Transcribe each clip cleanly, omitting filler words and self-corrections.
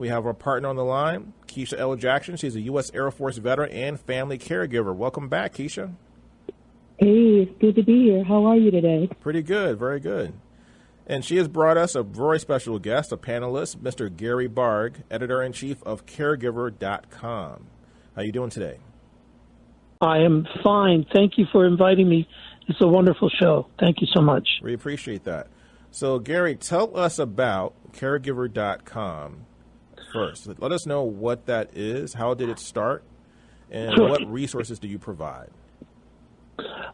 We have our partner on the line, Keisha L. Jackson. She's a U.S. Air Force veteran and family caregiver. Welcome back, Keisha. Hey, it's good to be here. How are you today? Pretty good, very good. And she has brought us a very special guest, a panelist, Mr. Gary Barg, editor-in-chief of Caregiver.com. How are you doing today? I am fine. Thank you for inviting me. It's a wonderful show. Thank you so much. We appreciate that. So, Gary, tell us about Caregiver.com first. Let us know what that is, how did it start, and what resources do you provide?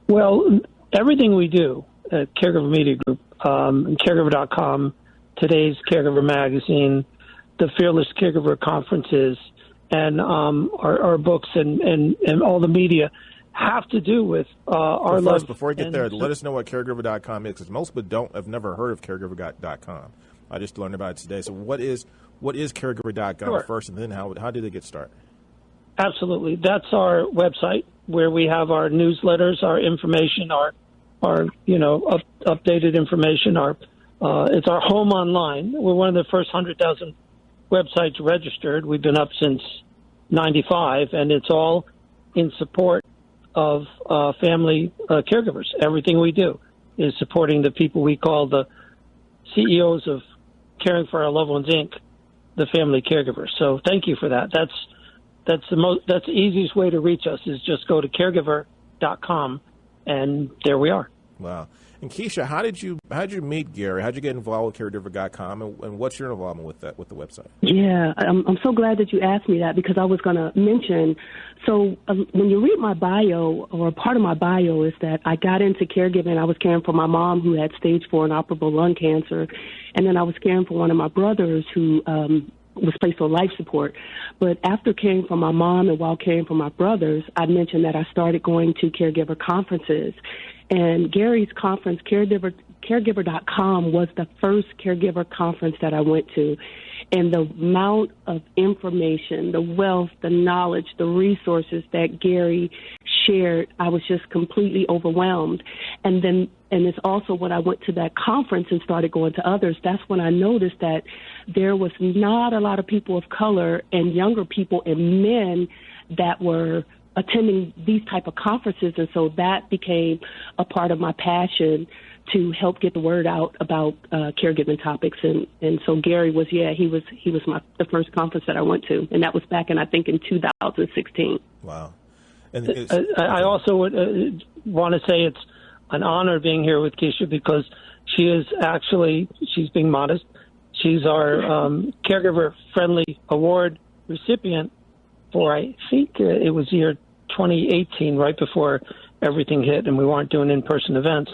Well, everything we do at Caregiver Media Group, Caregiver.com, today's Caregiver Magazine, the Fearless Caregiver Conferences, and our books and all the media have to do with our love. Before we get there, let us know what Caregiver.com is, because most people have never heard of Caregiver.com. I just learned about it today. So what is Caregiver.com first, and then how did it get started? Absolutely. That's our website where we have our newsletters, our information, our updated information. It's our home online. We're one of the first 100,000 websites registered. We've been up since 95, and it's all in support of family caregivers. Everything we do is supporting the people we call the CEOs of Caring for Our Loved Ones, Inc., the family caregivers. So thank you for that. That's the easiest way to reach us is just go to caregiver.com, and there we are. Wow. And Keisha, how did you meet Gary? How did you get involved with Caregiver.com, and what's your involvement with the website? Yeah, I'm so glad that you asked me that, because I was going to mention. So when you read my bio, or part of my bio is that I got into caregiving. I was caring for my mom who had stage 4 inoperable lung cancer, and then I was caring for one of my brothers who was placed on life support. But after caring for my mom and while caring for my brothers, I mentioned that I started going to caregiver conferences. And Gary's conference, Caregiver.com, was the first caregiver conference that I went to. And the amount of information, the wealth, the knowledge, the resources that Gary shared, I was just completely overwhelmed. And it's also when I went to that conference and started going to others, that's when I noticed that there was not a lot of people of color and younger people and men that were attending these type of conferences. And so that became a part of my passion to help get the word out about caregiving topics. And so Gary was, he was the first conference that I went to. And that was back in 2016. Wow. And I also would want to say it's an honor being here with Keisha, because she's being modest. She's our Caregiver Friendly Award recipient for, I think it was year 2018, right before everything hit and we weren't doing in-person events,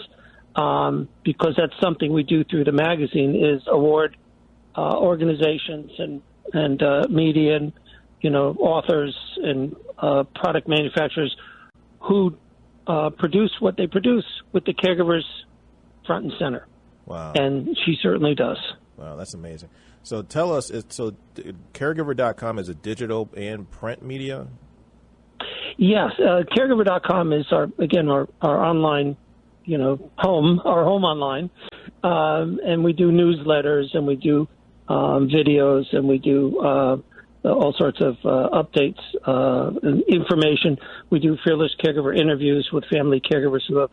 because that's something we do through the magazine is award organizations and media and, authors and product manufacturers who produce what they produce with the caregivers front and center. Wow. And she certainly does. Wow, that's amazing. So tell us, Caregiver.com is a digital and print media? Yes, Caregiver.com is our online, home online, and we do newsletters and we do videos and we do all sorts of updates and information. We do fearless caregiver interviews with family caregivers who have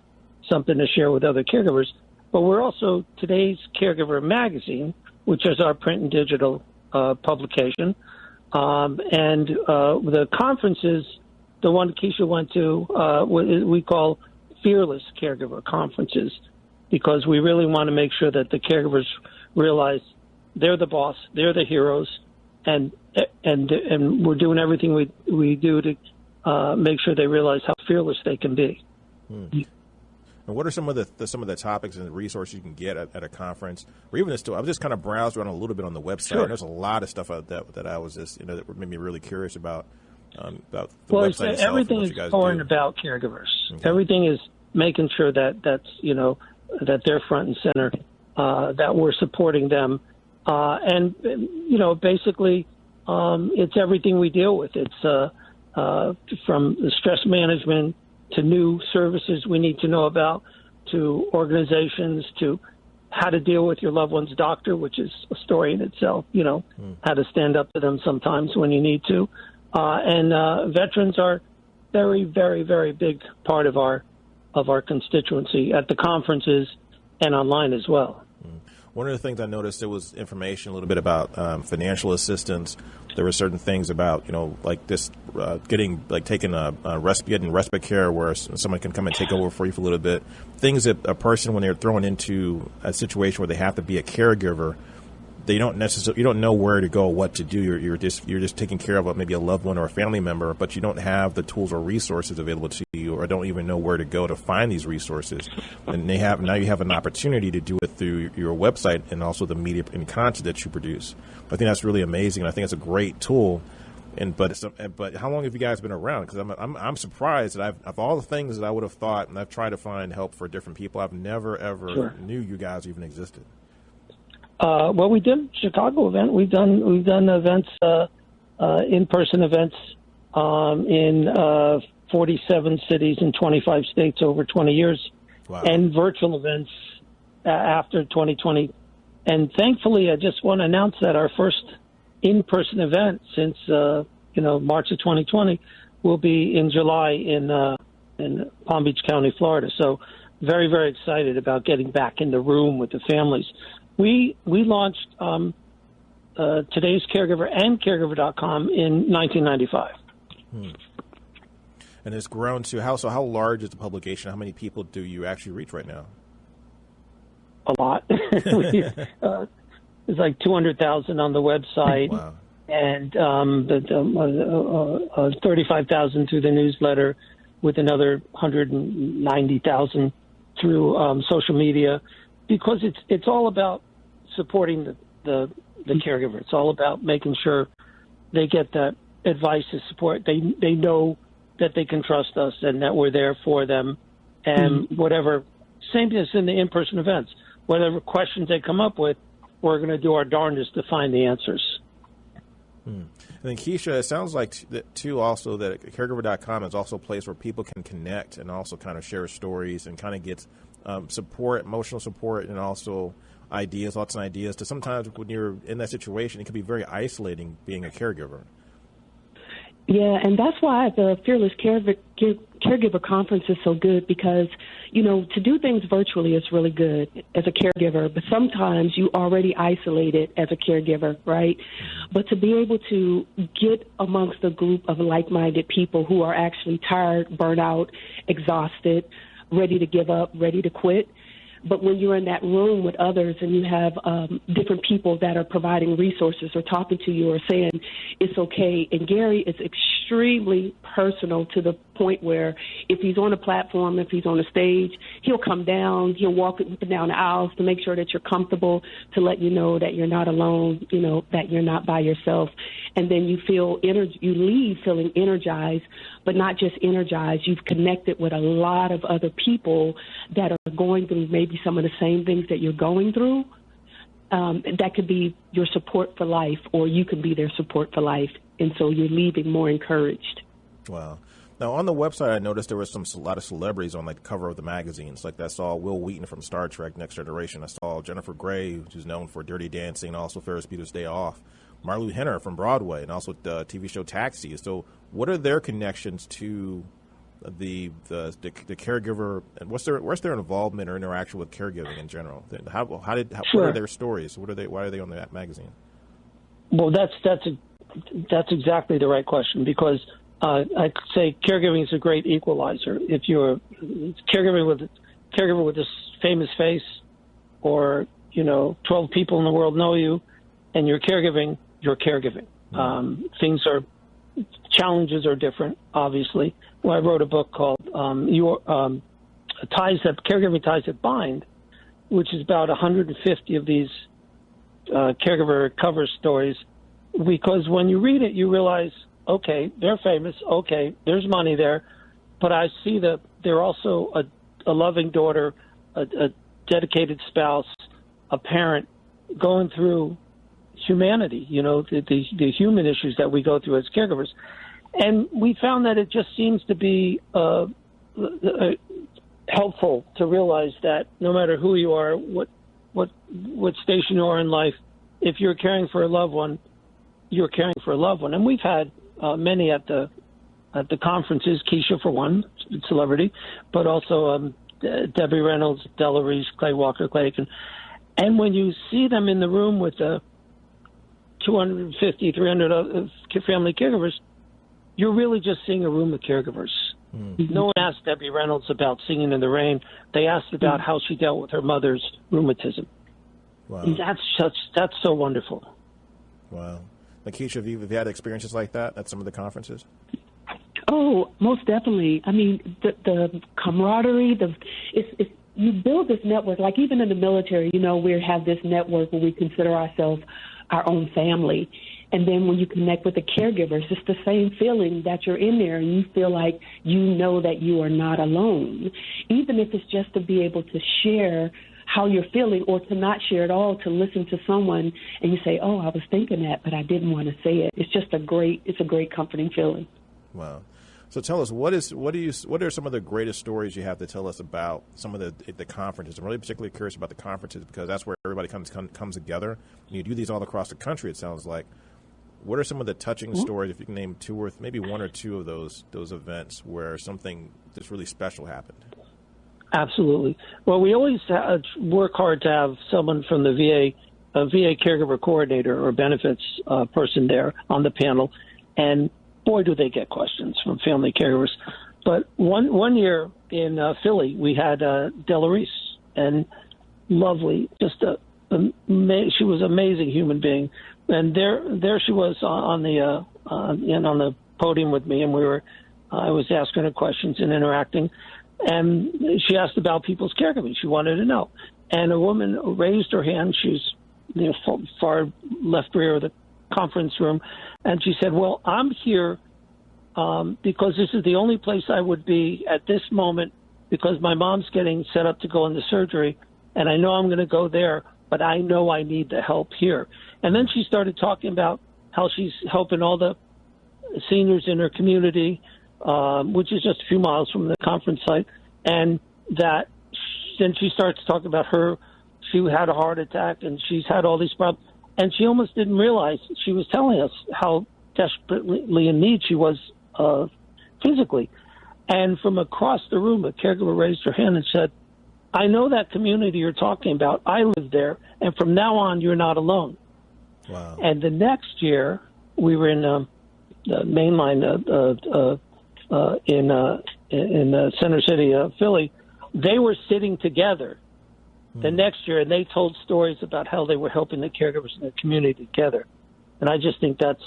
something to share with other caregivers. But we're also today's Caregiver Magazine, which is our print and digital publication, and the conferences. The one Keisha went to, we call Fearless Caregiver Conferences, because we really want to make sure that the caregivers realize they're the boss, they're the heroes, and we're doing everything we do to make sure they realize how fearless they can be. And what are some of the topics and the resources you can get at a conference, or even I was just kind of browsed around a little bit on the website. Sure. There's a lot of stuff out there that I was just that made me really curious about the website itself. Everything is important about caregivers. Okay. Everything is making sure that they're front and center, that we're supporting them, and basically it's everything we deal with. It's from the stress management to new services we need to know about, to organizations, to how to deal with your loved one's doctor, which is a story in itself, how to stand up to them sometimes when you need to. And veterans are very, very, very big part of our constituency at the conferences and online as well. One of the things I noticed, there was information a little bit about financial assistance. There were certain things about, like this, getting respite care where someone can come and take over for you for a little bit. Things that a person, when they're thrown into a situation where they have to be a caregiver, you don't know where to go, what to do. You're just taking care of maybe a loved one or a family member, but you don't have the tools or resources available to you, or don't even know where to go to find these resources. And now you have an opportunity to do it through your website and also the media and content that you produce. I think that's really amazing. I think it's a great tool. But how long have you guys been around? Because I'm surprised that of all the things that I would have thought, and I've tried to find help for different people, I've never ever knew you guys even existed. Well, we did Chicago event. We've done events, in-person events, in 47 cities in 25 states over 20 years, wow. And virtual events after 2020. And thankfully, I just want to announce that our first in-person event since March of 2020 will be in July in Palm Beach County, Florida. So very, very excited about getting back in the room with the families. We launched Today's Caregiver and Caregiver.com in 1995. And it's grown to how large is the publication? How many people do you actually reach right now? A lot. It's like 200,000 on the website, wow. And 35,000 through the newsletter, with another 190,000 through social media, because it's all about supporting the caregiver. It's all about making sure they get that advice and support. They know that they can trust us and that we're there for them. And whatever, same as in the in-person events, whatever questions they come up with, we're going to do our darndest to find the answers. And then, Keisha, it sounds like, too, also that caregiver.com is also a place where people can connect and also kind of share stories and kind of get support, emotional support, and also lots of ideas. To sometimes when you're in that situation, it can be very isolating being a caregiver. Yeah, and that's why the Fearless Caregiver Conference is so good, because, to do things virtually is really good as a caregiver, but sometimes you already isolated as a caregiver, right? But to be able to get amongst a group of like-minded people who are actually tired, burnt out, exhausted, ready to give up, ready to quit. But when you're in that room with others and you have different people that are providing resources or talking to you or saying it's okay, and Gary is extremely personal to the point where if he's on a platform, if he's on a stage, he'll come down, he'll walk up and down the aisles to make sure that you're comfortable, to let you know that you're not alone, that you're not by yourself. And then you you leave feeling energized, but not just energized. You've connected with a lot of other people that are going through maybe some of the same things that you're going through. That could be your support for life, or you can be their support for life. And so you're leaving more encouraged. Wow. Now, on the website, I noticed there was a lot of celebrities on the cover of the magazines. Like I saw Will Wheaton from Star Trek Next Generation. I saw Jennifer Grey, who's known for Dirty Dancing, and also Ferris Bueller's Day Off. Marlou Henner from Broadway, and also the TV show Taxi. So what are their connections to the caregiver, and what's their involvement or interaction with caregiving in general? What are their stories? Why are they on that magazine? Well, that's exactly the right question, because I say caregiving is a great equalizer. If you're caregiver with this famous face, or 12 people in the world know you, and you're caregiving. Challenges are different, obviously. Well, I wrote a book called Caregiving Ties That Bind, which is about 150 of these caregiver cover stories, because when you read it, you realize, okay, they're famous, okay, there's money there, but I see that they're also a loving daughter, a dedicated spouse, a parent going through humanity, the human issues that we go through as caregivers. And we found that it just seems to be helpful to realize that no matter who you are, what what station you are in life, if you're caring for a loved one, you're caring for a loved one. And we've had many at the conferences, Keisha for one, celebrity, but also Debbie Reynolds, Della Reese, Clay Walker, Clay Aiken. And when you see them in the room with the 250, 300 family caregivers, you're really just seeing a room of caregivers. Mm-hmm. No one asked Debbie Reynolds about Singing in the Rain. They asked about how she dealt with her mother's rheumatism. Wow. That's so wonderful. Wow. Lakeisha, have you had experiences like that at some of the conferences? Oh, most definitely. I mean, the camaraderie, you build this network. Like even in the military, we have this network where we consider ourselves our own family. And then when you connect with the caregivers, it's the same feeling that you're in there and you feel like you know that you are not alone. Even if it's just to be able to share how you're feeling or to not share at all, to listen to someone and you say, oh, I was thinking that, but I didn't want to say it. It's just a great comforting feeling. Wow. So tell us, what are some of the greatest stories you have to tell us about some of the conferences? I'm really particularly curious about the conferences because that's where everybody comes together. And you do these all across the country, it sounds like. What are some of the touching stories, if you can name two or maybe one or two of those events where something that's really special happened? Absolutely. Well, we always work hard to have someone from the VA, a VA caregiver coordinator or benefits person there on the panel, and boy, do they get questions from family caregivers. But one year in Philly, we had Della Reese, and lovely, just she was an amazing human being. And there she was on the podium with me, and I was asking her questions and interacting, and she asked about people's caregiving. She wanted to know, and a woman raised her hand. She's far left rear of the conference room, and she said, "Well, I'm here because this is the only place I would be at this moment because my mom's getting set up to go into surgery, and I know I'm going to go there, but I know I need the help here." And then she started talking about how she's helping all the seniors in her community, which is just a few miles from the conference site. And then she starts talking about she had a heart attack and she's had all these problems. And she almost didn't realize she was telling us how desperately in need she was physically. And from across the room, a caregiver raised her hand and said, "I know that community you're talking about. I live there. And from now on, you're not alone." Wow. And the next year, we were in the main line in Center City, Philly. They were sitting together the next year, and they told stories about how they were helping the caregivers in the community together. And I just think that's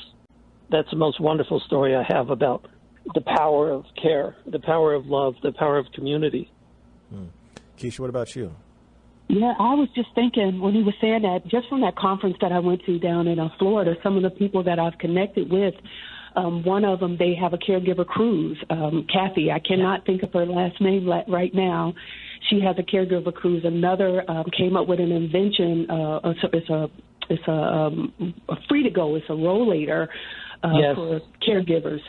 the most wonderful story I have about the power of care, the power of love, the power of community. Keisha, what about you? Yeah, I was just thinking when he was saying that, just from that conference that I went to down in Florida, some of the people that I've connected with, one of them, they have a caregiver cruise. Kathy, I cannot think of her last name right now. She has a caregiver cruise. Another came up with an invention. It's a free to go. It's a rollator for caregivers.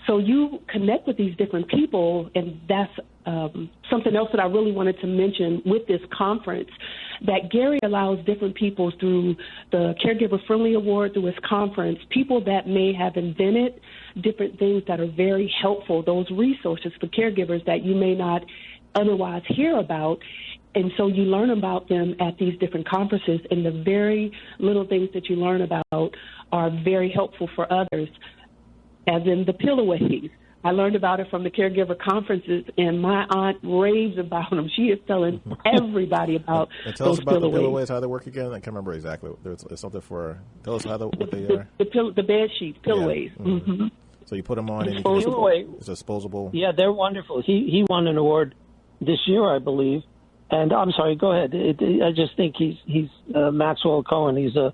So you connect with these different people, and that's something else that I really wanted to mention with this conference, that Gary allows different people through the Caregiver Friendly Award, through his conference, people that may have invented different things that are very helpful, those resources for caregivers that you may not otherwise hear about. And so you learn about them at these different conferences, and the very little things that you learn about are very helpful for others, as in the pillaways. I learned about it from the caregiver conferences, and my aunt raves about them. She is telling everybody about and tell us about the pillaways, how they work again. I can't remember exactly. There's something for. Tell us what they are. The bed sheets, pillaways. Yeah. Mm-hmm. Mm-hmm. So you put them on, and it's disposable. Yeah, they're wonderful. He won an award this year, I believe. And I'm sorry, go ahead. I just think he's Maxwell Cohen. He's a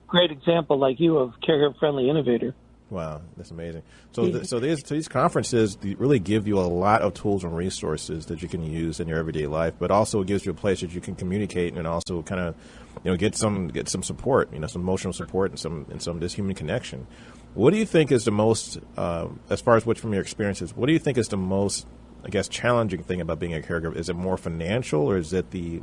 great example, like you, of caregiver friendly innovator. Wow, that's amazing. So these conferences really give you a lot of tools and resources that you can use in your everyday life, but also it gives you a place that you can communicate and also kind of get some support, some emotional support and some this human connection. What do you think is the most, as far as from your experiences, what do you think is the most I guess, challenging thing about being a caregiver? Is it more financial, or is it the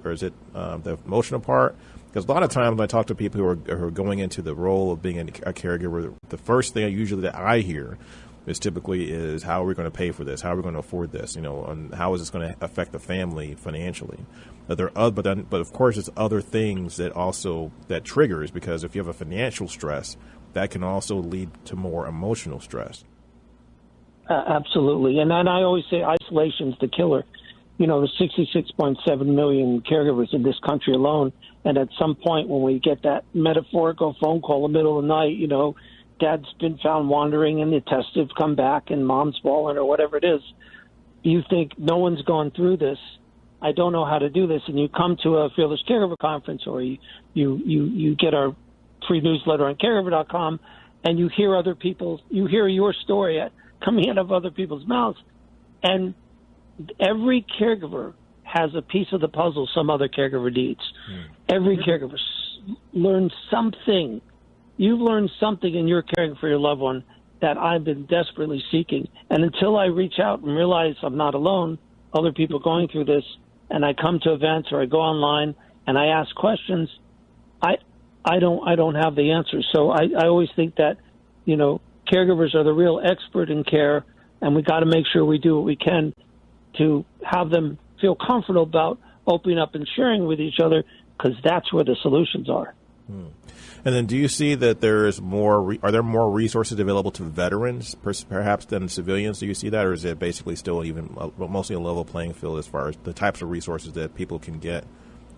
emotional part? Because a lot of times when I talk to people who are going into the role of being a caregiver, the first thing usually that I hear is how are we going to pay for this? How are we going to afford this? And how is this going to affect the family financially? But of course, it's other things that triggers, because if you have a financial stress, that can also lead to more emotional stress. Absolutely. And I always say isolation's the killer. There's 66.7 million caregivers in this country alone. And at some point when we get that metaphorical phone call in the middle of the night, dad's been found wandering and the tests have come back and mom's fallen or whatever it is, you think no one's gone through this. I don't know how to do this. And you come to a Fearless Caregiver conference, or you get our free newsletter on caregiver.com, and you hear your story coming out of other people's mouths. And every caregiver has a piece of the puzzle some other caregiver needs. Every caregiver learns something. You've learned something in your caring for your loved one that I've been desperately seeking. And until I reach out and realize I'm not alone, other people going through this, and I come to events or I go online and I ask questions, I don't have the answers. So I always think that, caregivers are the real expert in care, and we got to make sure we do what we can to have them feel comfortable about opening up and sharing with each other, because that's where the solutions are. And then do you see that are there more resources available to veterans perhaps than civilians? Do you see that, or is it basically still mostly a level playing field as far as the types of resources that people can get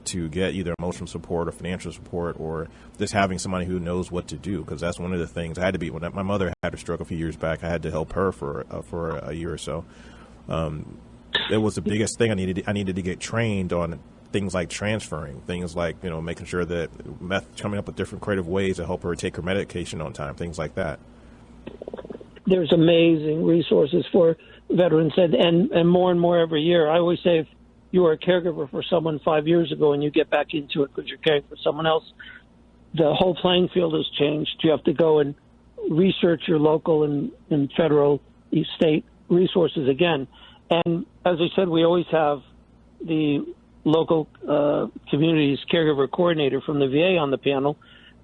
to get either emotional support or financial support, or just having somebody who knows what to do? Because that's one of the things I had to be. When my mother had a stroke a few years back, I had to help her for a year or so. It was the biggest thing. I needed to get trained on things like transferring, things like, making sure that coming up with different creative ways to help her take her medication on time, things like that. There's amazing resources for veterans, and more every year. I always say, if you were a caregiver for someone 5 years ago and you get back into it because you're caring for someone else, the whole playing field has changed. You have to go and research your local and federal, state resources again. And as I said, we always have the local community's caregiver coordinator from the VA on the panel,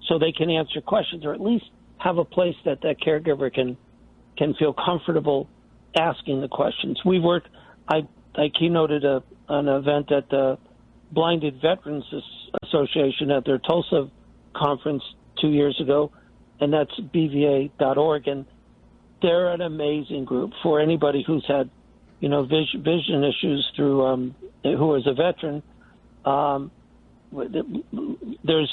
so they can answer questions, or at least have a place that caregiver can feel comfortable asking the questions. I keynoted an event at the Blinded Veterans Association at their Tulsa conference 2 years ago, and that's bva.org. And they're an amazing group for anybody who's had, vision issues through who is a veteran. There's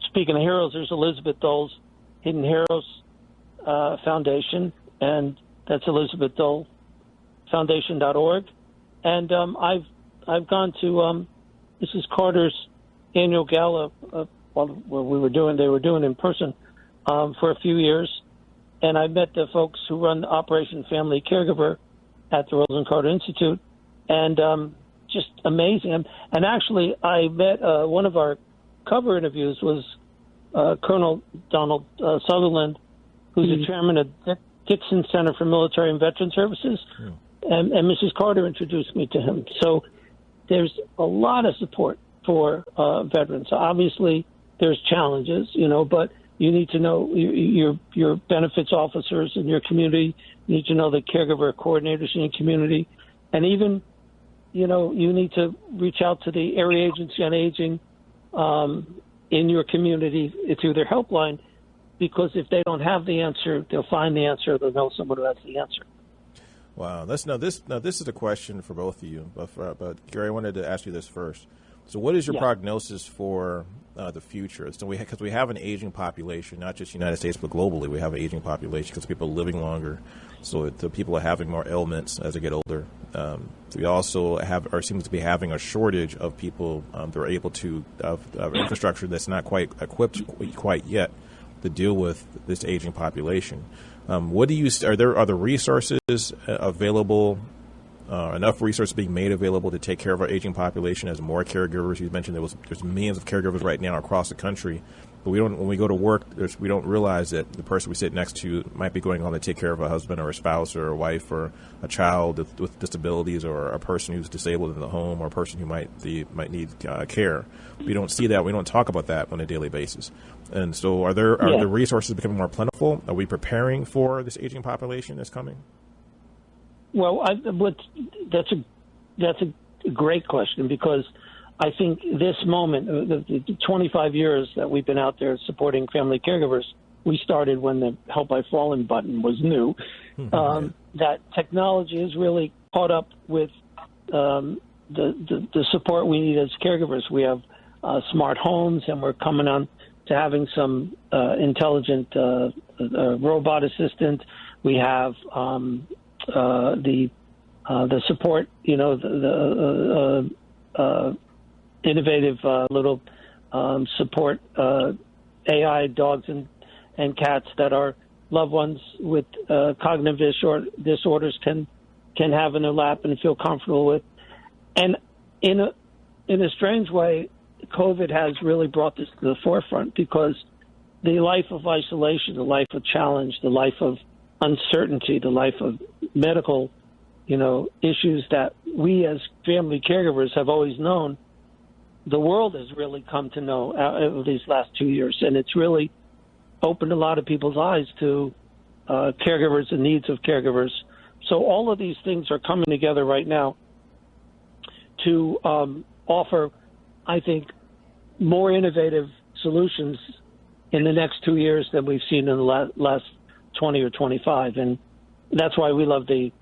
speaking of heroes, there's Elizabeth Dole's Hidden Heroes Foundation, and that's Elizabeth Dole Foundation.org. And I've gone to Mrs. Carter's annual gala where they were doing in person for a few years, and I met the folks who run Operation Family Caregiver at the Rosalynn Carter Institute, and just amazing. And actually, I met one of our cover interviews was Colonel Donald Sutherland, who's the chairman of Dixon Center for Military and Veteran Services. And Mrs. Carter introduced me to him. So there's a lot of support for veterans. Obviously, there's challenges, but you need to know your benefits officers in your community. You need to know the caregiver coordinators in your community. And even, you need to reach out to the Area Agency on Aging in your community through their helpline, because if they don't have the answer, they'll find the answer. They'll know someone who has the answer. Wow. This is a question for both of you, but Gary, I wanted to ask you this first. So what is your prognosis for the future? So because we have an aging population, not just United States, but globally, we have an aging population because people are living longer. So the people are having more ailments as they get older. We also seems to be having a shortage of people that are able to, of infrastructure that's not quite equipped quite yet to deal with this aging population. Are the resources available? Enough resources being made available to take care of our aging population as more caregivers? You mentioned there's millions of caregivers right now across the country But we don't. When we go to work, we don't realize that the person we sit next to might be going home to take care of a husband or a spouse or a wife or a child with disabilities, or a person who's disabled in the home, or a person who might need care. We don't see that. We don't talk about that on a daily basis. And so, are the resources becoming more plentiful? Are we preparing for this aging population that's coming? Well, that's a great question, because I think this moment, the 25 years that we've been out there supporting family caregivers, we started when the Help I've Fallen button was new. That technology has really caught up with the support we need as caregivers. We have smart homes, and we're coming on to having some intelligent robot assistant. We have the support, the innovative little support AI dogs and cats that our loved ones with cognitive disorders can have in their lap and feel comfortable with. And in a strange way, COVID has really brought this to the forefront, because the life of isolation, the life of challenge, the life of uncertainty, the life of medical, issues that we as family caregivers have always known, the world has really come to know these last 2 years. And it's really opened a lot of people's eyes to caregivers and needs of caregivers. So all of these things are coming together right now to offer, I think, more innovative solutions in the next 2 years than we've seen in the last 20 or 25. And that's why we love the